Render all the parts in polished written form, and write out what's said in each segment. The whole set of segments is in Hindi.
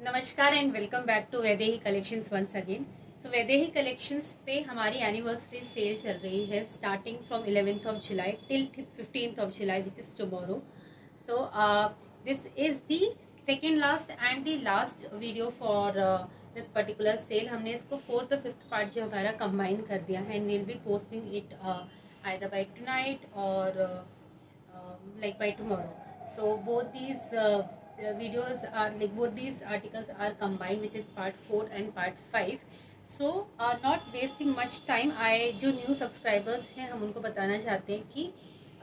नमस्कार and welcome back to Vaidehi collections once again. So Vaidehi collections पे हमारी एनिवर्सरी सेल चल रही है starting from 11th of July till 15th of July which is tomorrow. So this is the second last and the last video for this particular sale. हमने इसको 4th और 5th पार्ट जो हमारा कंबाइन कर दिया है and we'll be posting it either by tonight और like by tomorrow. So both these videos are like both these articles are combined, which is part 4 and part 5. So not wasting much time, I जो new subscribers हैं हम उनको बताना चाहते हैं कि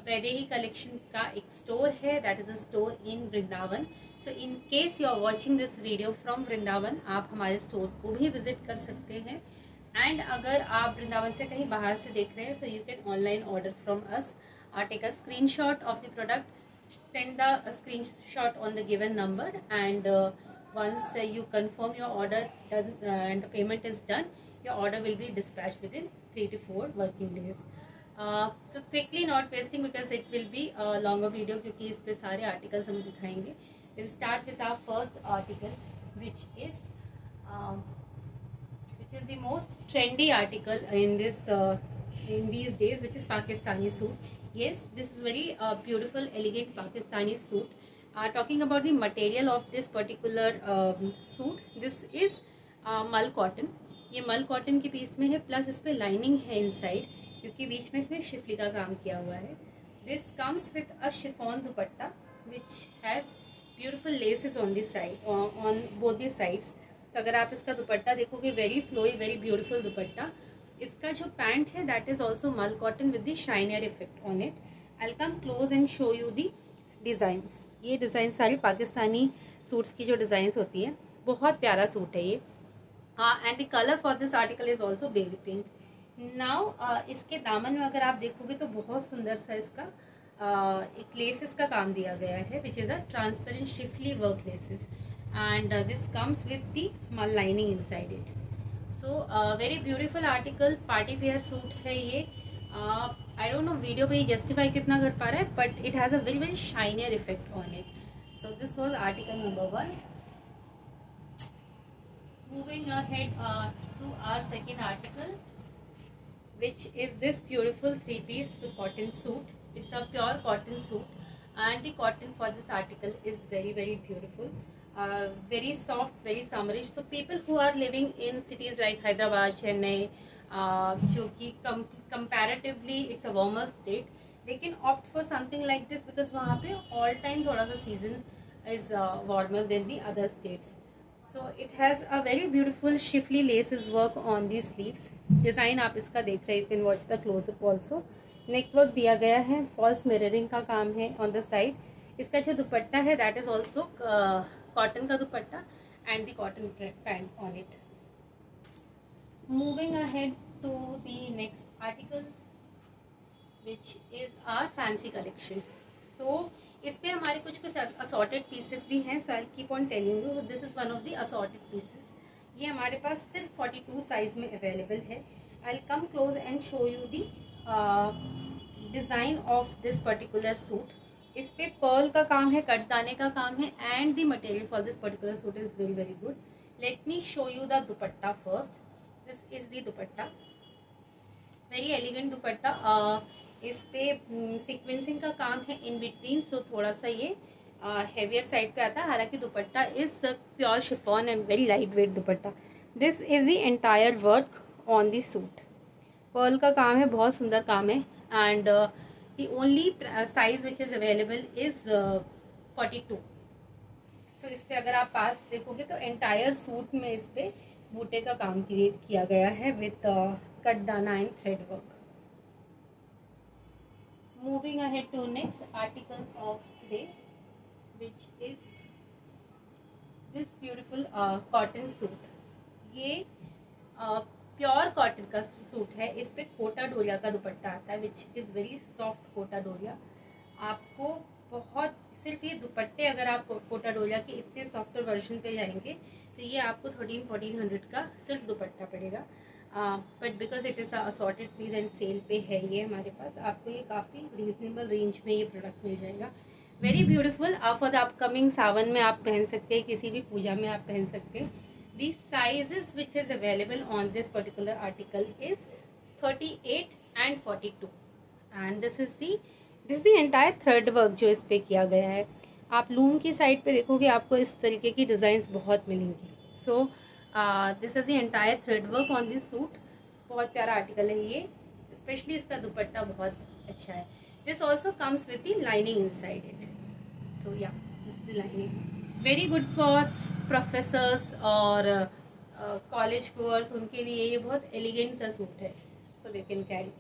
वैदेही कलेक्शन का एक स्टोर है, that is a store in Vrindavan. So in case you are watching this video from Vrindavan, आप हमारे स्टोर को भी विजिट कर सकते हैं. एंड अगर आप वृंदावन से कहीं बाहर से देख रहे हैं so you can online order from us. Take a screenshot of the product, send the screenshot on the given number, and once you confirm your order done, and the payment is done, your order will be dispatched within 3 to 4 working days. So quickly, not wasting because it will be a longer video क्योंकि इस पे सारे articles हम दिखाएंगे. We'll start with our first article which is the most trendy article in these days, which is Pakistani suit. Yes, this is very beautiful, elegant Pakistani suit. Talking about the material of this particular suit, this is मल कॉटन. ये मल कॉटन के पीस में है, प्लस इस पे लाइनिंग है इनसाइड क्योंकि बीच में इसमें शिफली का काम किया हुआ है. This comes with a chiffon dupatta which has beautiful laces on this side, on both the sides. तो अगर आप इसका दुपट्टा देखोगे, very flowy, very beautiful dupatta. इसका जो पैंट है that is also mul cotton with the shiner effect on it. I come close and show you the designs. ये डिजाइन सारी पाकिस्तानी सूट्स की जो डिजाइन्स होती है, बहुत प्यारा सूट है ये. And the colour for this article is also baby pink. Now इसके दामन में अगर आप देखोगे तो बहुत सुंदर सा इसका एक लेसेस का काम दिया गया है which is a transparent Schiffli work laces, and this comes with the mul lining inside it. So very beautiful article, party wear suit है ये. I don't know वीडियो पे justify कितना कर पा रहा है, but it has a very shinier effect on it. So this was article number 1. Moving ahead to our second article, which is this beautiful 3-piece cotton suit. It's a pure cotton suit and the cotton for this article is very beautiful. Very soft, very summerish. So people who are living in cities like Hyderabad, Chennai, जो कि comparatively it's a warmer state, they can opt for something like this because वहाँ पे all time थोड़ा सा season is warmer than the other states. So it has a very beautiful shifly laces work on the sleeves. Design आप इसका देख रहे हैं, you can watch the close up also. Neck work दिया गया है, false mirroring का काम है on the side. इसका जो दुपट्टा है that is also कॉटन का दुपट्टा and the cotton pant on it. Moving ahead to the next article which is our fancy collection. So इस पे हमारे कुछ असॉर्टेड पीसेस भी हैं. So I keep on telling you this is one of the assorted pieces. ये हमारे पास सिर्फ 42 साइज में अवेलेबल है. I will come close and show you the design of this particular suit. इस पे पर्ल का काम है, कट दाने का काम है and the material for this particular suit is very good. Let me show you the dupatta first. This is the dupatta, very elegant दुपट्टा. इस पे सीक्वेंसिंग का काम है इन बिटवीन, सो थोड़ा सा ये हेवियर साइड पे आता है. हालांकि dupatta is pure chiffon and very light weight dupatta. This is the entire work on the suit. Pearl का काम है, बहुत सुंदर काम है. And the only size which is available is 42. so इस पे अगर आप पास देखोगे तो एंटायर सूट में इस पे बूटे का काम किया गया है with cut dana and thread work. Moving ahead to next article of today which is this beautiful cotton suit. ये प्योर कॉटन का सूट है. इस पे कोटा डोरिया का दुपट्टा आता है which is very soft Kota Doria. आपको बहुत सिर्फ ये दुपट्टे अगर आप कोटा डोरिया के इतने सॉफ्ट वर्जन पे जाएंगे तो ये आपको 1300-1400 का सिर्फ दुपट्टा पड़ेगा. But because it is assorted piece and sale पे है ये हमारे पास, आपको ये काफ़ी रीजनेबल रेंज में ये प्रोडक्ट मिल जाएगा. Very beautiful. For the upcoming Sawan में आप पहन सकते हैं, किसी भी पूजा में आप पहन सकते हैं। The sizes which is available on this particular article is 38 and 42 and this is the entire thread work जो इस पे किया गया है। आप लूम की साइड पे देखोगे आपको इस तरीके की डिजाइन बहुत मिलेंगी। सो this is the entire thread work on this suit. बहुत प्यारा आर्टिकल है ये, स्पेशली इसका दुपट्टा बहुत अच्छा है। This also comes with the lining inside it. So yeah this is the lining, very good for professors और कॉलेज गोअर्स, उनके लिए ये बहुत एलिगेंट सा सूट है। So they can carry.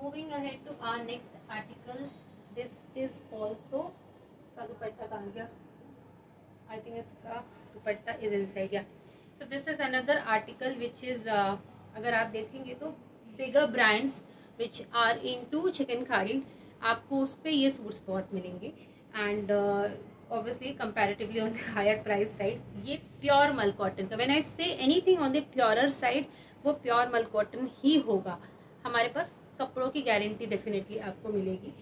Moving ahead to our next article, this is also, इसका दुपट्टा कहाँ गया? आई थिंक इसका दुपट्टा इज इनसाइड। या तो this is another article which is, अगर आप देखेंगे तो bigger brands which are into chikankari, आपको उस पर ये सूट्स बहुत मिलेंगे। And obviously comparatively on the higher price side ये प्योर मल कॉटन का, when I say anything on the purer side वो प्योर मल कॉटन ही होगा। हमारे पास कपड़ों की गारंटी डेफिनेटली आपको मिलेगी।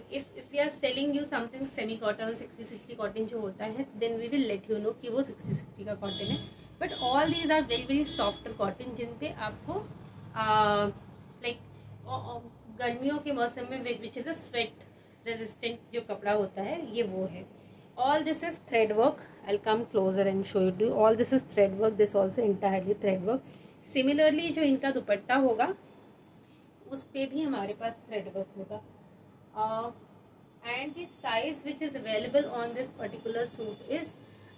if we are selling you something semi cotton और 60-60 कॉटन जो होता है, then we will let you know कि वो 60-60 का कॉटन है। But all these are very very softer cotton, जिन पे आपको लाइक गर्मियों के मौसम में which is a sweat resistant जो कपड़ा होता है, ये वो है। All this is thread work. I come closer and show you. All this is thread work, this also entirely thread work. Similarly जो इनका दुपट्टा होगा उस पे भी हमारे पास थ्रेड वर्क होगा। And the size which is available on this particular suit is,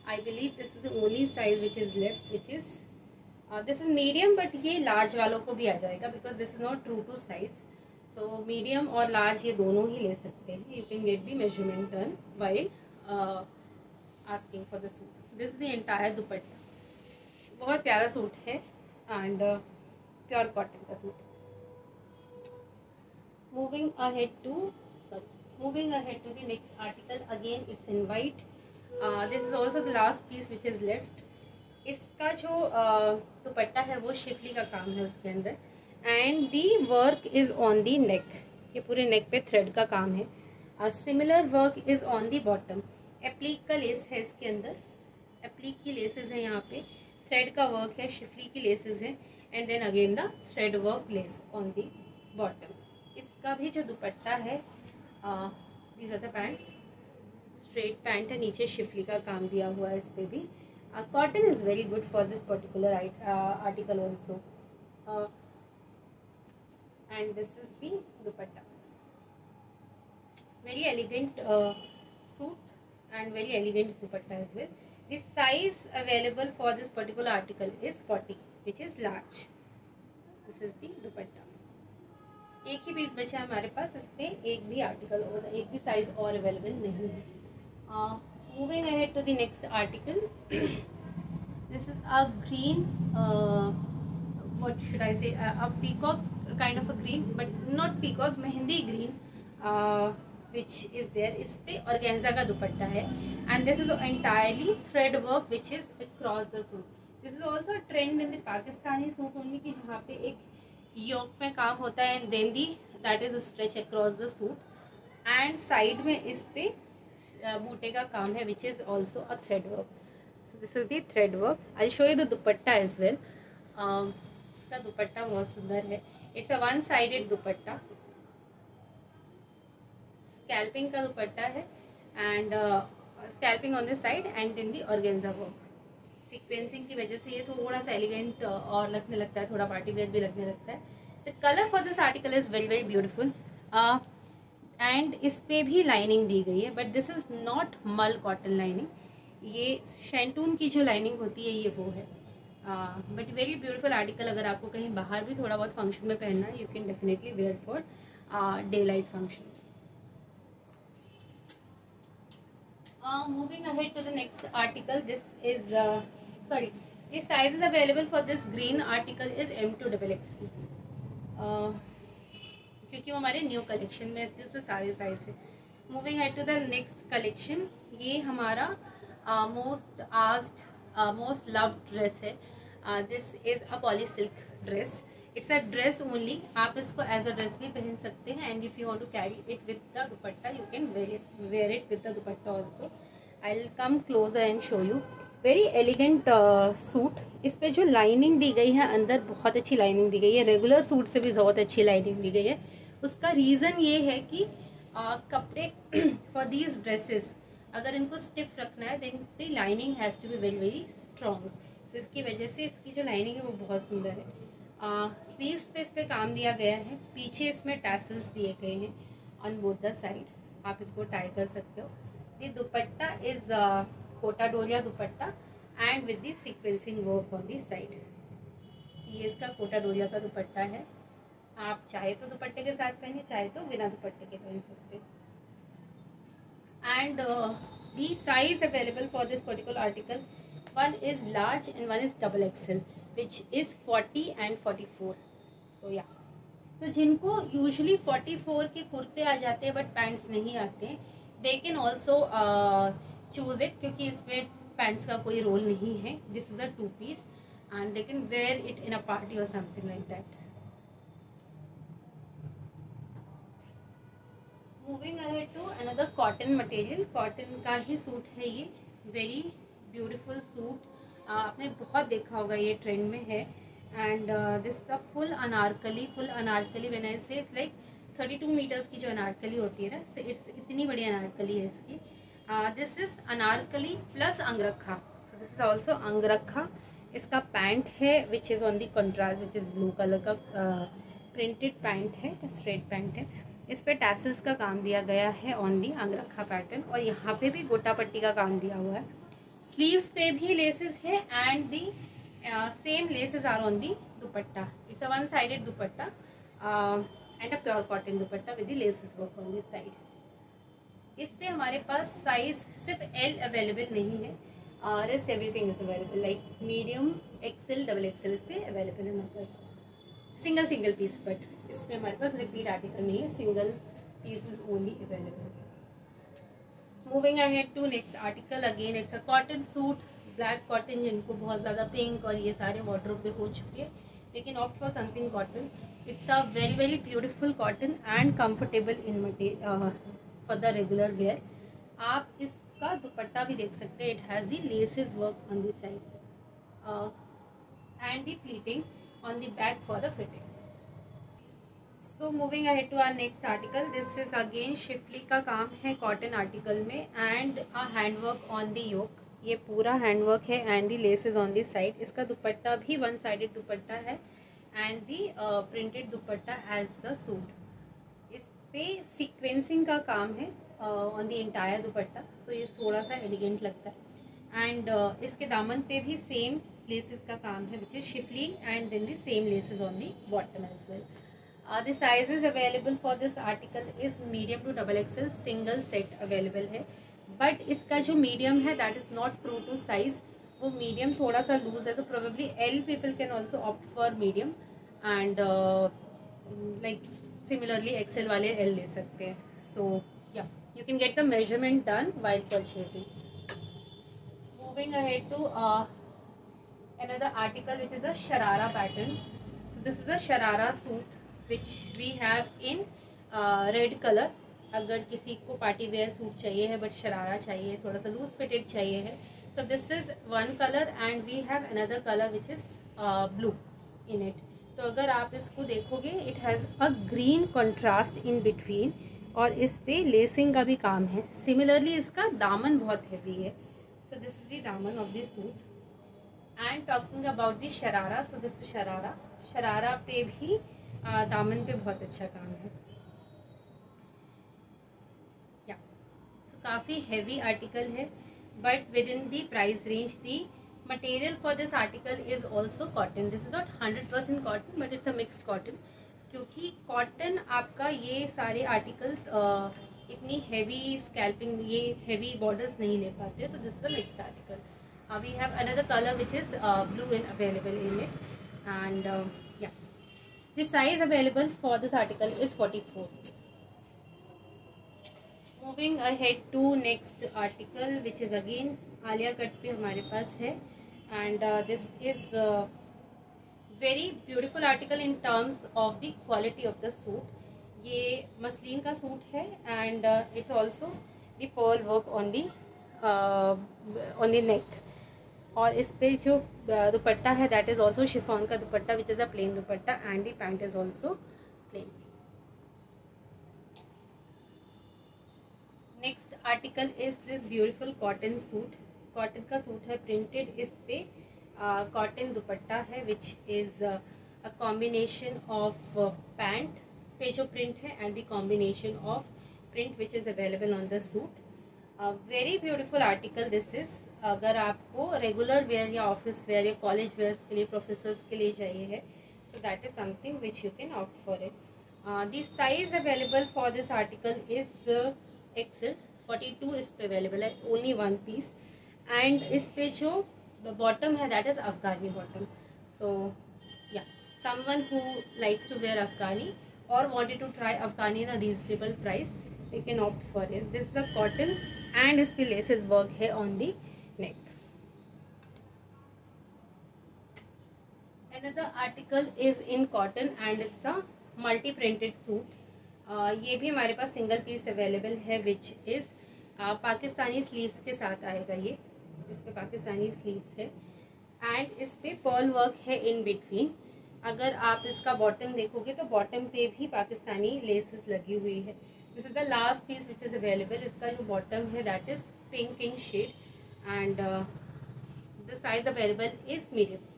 I believe this is the only size which is left, which is this is medium, but ये large वालों को भी आ जाएगा because this is not true to size. So medium और large ये दोनों ही ले सकते हैं। You can get the measurement done while asking for the suit. This is the entire दुपट्टा। बहुत प्यारा सूट है and प्योर कॉटन का suit. Moving ahead to the next article, again it's in white. This is also the last piece which is left. इसका जो दुपट्टा है वो शिफली का काम है उसके अंदर, and the work is on the neck. ये पूरे नेक पे थ्रेड का काम है। Similar work is on the bottom. Applique का लेस है इसके अंदर, एप्लीक की लेसेस है यहाँ पे, थ्रेड का वर्क है, शिफली की लेसेस है, and then again the thread work lace on the bottom. इसका भी जो दुपट्टा है, these are the pants, straight pant है, नीचे शिफली का काम दिया हुआ है इस पे भी। Cotton is very good for this particular article also. And this is the dupatta. Very elegant suit and very elegant dupatta is well. The size available for this particular article is 40, which is large. This is दी दुपट्टा। एक ही पीस बचा है हमारे पास, इसमें एक भी आर्टिकल और एक भी साइज और अवेलेबल नहीं है। Moving ahead to the next article, this is a green, what should I say, a peacock kind of a green, but not peacock, mehndi green which is there. इस पे ऑर्गेन्जा का दुपट्टा है, and this is entirely thread work which is across the suit. This is also a trend in the Pakistani suit only, की जहाँ पे एक योक में काम होता है and then the that is stretch across the suit, and side में इस पे बूटे का काम है which is also a thread work. So this is the thread work. I show you the dupatta as well. इसका दुपट्टा बहुत सुंदर है। It's a one sided dupatta, scalping का दुपट्टा है, and scalping on the side and then the organza work. Sequencing की वजह से ये थोड़ा सा एलिगेंट और लगने लगता है, थोड़ा पार्टी वेयर भी लगने लगता है। The colour for this article is very very beautiful, and इस पे भी लाइनिंग दी गई है, बट दिस इज नॉट मल कॉटन लाइनिंग। ये शैंटून की जो लाइनिंग होती है ये वो है, बट वेरी ब्यूटीफुल आर्टिकल। अगर आपको कहीं बाहर भी थोड़ा बहुत फंक्शन में पहनना है, you can definitely wear for day light functions. Moving ahead to the next article, this is sorry, the sizes available for this green article is M2XXL, क्योंकि वो हमारे न्यू कलेक्शन में, इसलिए उसमें सारे साइज है। Moving head to the next collection, ये हमारा मोस्ट लव्ड ड्रेस है। This is a poly silk dress. It's a dress only, आप इसको एज अ ड्रेस भी पहन सकते हैं, and if you want to carry it with the dupatta you can wear it with the dupatta also. I will come closer and show you. Very elegant suit. इस पे जो लाइनिंग दी गई है अंदर, बहुत अच्छी लाइनिंग दी गई है, रेगुलर सूट से भी बहुत अच्छी लाइनिंग दी गई है। उसका रीज़न ये है कि कपड़े फॉर दीज ड्रेसेस अगर इनको स्टिफ रखना है then the lining has to be very very strong. तो इसकी वजह से इसकी जो लाइनिंग है वो बहुत सुंदर है। स्लीव्स पे इस पे काम दिया गया है, पीछे इसमें टैसल्स दिए गए हैं ऑन बोथ द साइड, आप इसको टाई कर सकते हो। The dupatta is Kota Doria dupatta and with the sequencing work on the side. ये इसका कोटा डोरिया का दुपट्टा है, आप चाहे तो दुपट्टे के साथ पहनिए, चाहे तो बिना दुपट्टे के पहन सकते। And the size available for this particular article, one is large and one is double XL which is 40 and 44. so yeah, so जिनको usually 44 के कुर्ते आ जाते हैं बट पैंट्स नहीं आते, they can also choose it क्योंकि इसमें पैंट्स का कोई रोल नहीं है। this is a two piece and they can wear it in a party or something like that. moving ahead to another cotton material, cotton का ही सूट है ये, very ब्यूटीफुल सूट। आपने बहुत देखा होगा, ये ट्रेंड में है। And this the full Anarkali, full Anarkali when I से इट्स लाइक 32 मीटर्स की जो अनारकली होती है ना, सो इट्स इतनी बड़ी अनारकली है इसकी। This is anarkali plus angrakha, so this is also angrakha. इसका पैंट है which is on the contrast which is blue colour का प्रिंटेड पैंट है, स्ट्रेट पैंट है। इस पे टैसल्स का काम दिया गया है ऑन दी अंगरखा पैटर्न, और यहाँ पे भी गोटा पट्टी का काम दिया हुआ है। स्लीव्स पे भी लेसेस है and the same laces are on the dupatta. It's a one sided dupatta and a pure cotton dupatta with the laces work on this side. इस पे हमारे पास साइज सिर्फ एल अवेलेबल नहीं है, rest everything is available, like medium, XL, double XL इस पे अवेलेबल है हमारे पास। सिंगल पीस, बट इस पे हमारे पास रिपीट आर्टिकल नहीं है, single piece is only available. Moving ahead to next article, again it's a cotton suit, black cotton, जिनको बहुत ज़्यादा पिंक और ये सारे वार्डरोब पे हो चुके हैं, लेकिन opt for something cotton. It's a very very beautiful cotton and comfortable in material for the regular wear. आप इसका दुपट्टा भी देख सकते हैं, it has the laces work on the side and the pleating on the back for the fitting. So moving ahead to our next article, this is again schiffli का काम है कॉटन आर्टिकल में and a handwork on the yoke. ये पूरा हैंडवर्क है and the laces on the side. इसका दुपट्टा भी वन साइडेड दुपट्टा है and the printed dupatta as the suit. इस पे सीक्वेंसिंग का काम है ऑन दी एंटायर दुपट्टा, तो ये थोड़ा सा एलिगेंट लगता है। एंड इसके दामन पे भी सेम लेसेस का काम है which is schiffli and then the same laces on the bottom as well. The sizes available for this article is medium to double XL, single set available है, बट इसका जो मीडियम है that is not true to size, वो मीडियम थोड़ा सा लूज है, तो probably L people can also opt for medium and like similarly XL वाले एल ले सकते हैं। सो या you can get the measurement done while purchasing. Moving ahead to another article which is a sharara pattern. So this is a sharara suit which we have in red color। अगर किसी को पार्टी वेयर सूट चाहिए है बट शरारा चाहिए, थोड़ा सा लूज फिटेड चाहिए है, तो this is one colour and we have another colour which is blue in it. तो अगर आप इसको देखोगे it has a green contrast in between, और इस पे लेसिंग का भी काम है। सिमिलरली इसका दामन बहुत हैवी है, सो दिस इज द दामन of this suit. And talking about the sharara, so this sharara, sharara पे भी दामन पे बहुत अच्छा काम है। या सो काफ़ी हैवी आर्टिकल है but with in the price range. The material for this article is also cotton. This is not 100% cotton but it's a mixed cotton, क्योंकि कॉटन आपका ये सारे आर्टिकल्स इतनी हैवी स्कैल्पिंग, ये हैवी बॉर्डर्स नहीं ले पाते, सो this is a mixed article. We have another color which is blue and available in it, and yeah, the size available for this article is 44. Moving ahead to next article which is again Alia cut पे हमारे पास है, and this is very beautiful article in terms of the quality of the suit. ये मसलिन का सूट है and it's also the pearl work on the neck. और इस पे जो दुपट्टा है दैट इज ऑल्सो शिफॉन का दुपट्टा which is a plain dupatta and the pant is also plain. Next article is this beautiful cotton suit. Cotton का सूट है प्रिंटेड, इस पे कॉटन दुपट्टा है which is a combination of pant पे जो प्रिंट है and the combination of print which is available on the suit. Very beautiful article this is. अगर आपको रेगुलर वेयर या ऑफिस वेयर या कॉलेज वेयर्स के लिए, प्रोफेसर्स के लिए चाहिए है, so that is something which you can opt for it. The size available for this article is XL 42 इस पे अवेलेबल है, ओनली वन पीस। एंड इस पे जो बॉटम है that is Afghani bottom. So या someone who likes to wear Afghani और wanted to try Afghani in a reasonable price, they can opt for it. This is a cotton and इस पे laces work है on the neck. Another article is in cotton and it's a multi printed suit. ये भी हमारे पास सिंगल पीस अवेलेबल है विच इज पाकिस्तानी स्लीव्स के साथ आएगा। ये इस पे पाकिस्तानी स्लीव्स है एंड इस पे पर्ल वर्क है इन बिटवीन। अगर आप इसका बॉटम देखोगे तो बॉटम पे भी पाकिस्तानी लेसेस लगी हुई है। This is the last piece which is available. इसका जो बॉटम है that is pink in shade and the size available is medium.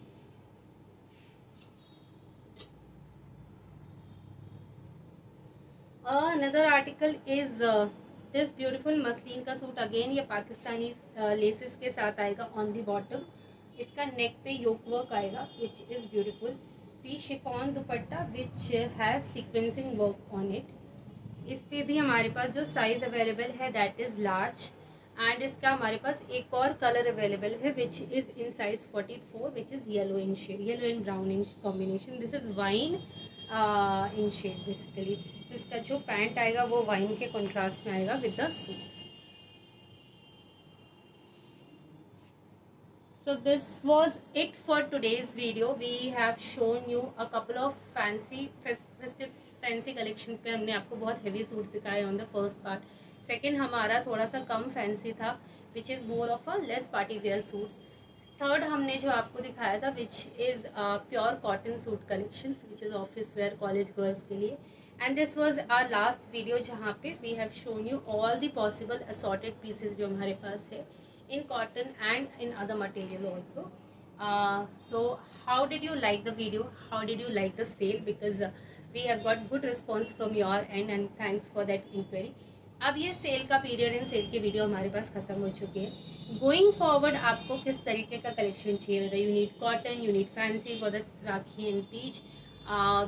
Another article is this beautiful muslin का सूट। अगेन ये पाकिस्तानी लेसेस के साथ आएगा ऑन दी बॉटम। इसका नेक पे योक वर्क आएगा विच इज ब्यूटीफुल। पी chiffon dupatta which has sequencing work on it. इस पे भी हमारे पास जो साइज अवेलेबल है दैट इज लार्ज एंड इसका हमारे पास एक और कलर अवेलेबल है which is in size 44 which is yellow in shade, yellow and brown in combination. This is wine in shade basically. तो इसका जो पैंट आएगा वो वाइन के कॉन्ट्रास्ट में आएगा with the suit. So this was it for today's video. We have shown you a couple of fancy collection पे हमने आपको बहुत हेवी सूट सिखाए on the first part. Second हमारा थोड़ा सा कम फैंसी था which is more of a less party wear suits. Third हमने जो आपको दिखाया था which is pure cotton suit collection which is office wear college girls के लिए। And this was our last video जहाँ पे we have shown you all the possible assorted pieces जो हमारे पास है in cotton and in other material also. So how did you like the video? How did you like the sale? Because we have got good response from your end and thanks for that inquiry. अब ये सेल का पीरियड एंड सेल की वीडियो हमारे पास खत्म हो चुकी है। गोइंग फॉरवर्ड आपको किस तरीके का कलेक्शन चाहिए, whether you need cotton, you need fancy for the rakhi and Teej,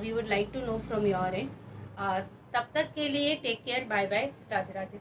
we would like to know from your end. तब तक के लिए take care, bye bye, Radhe Radhe.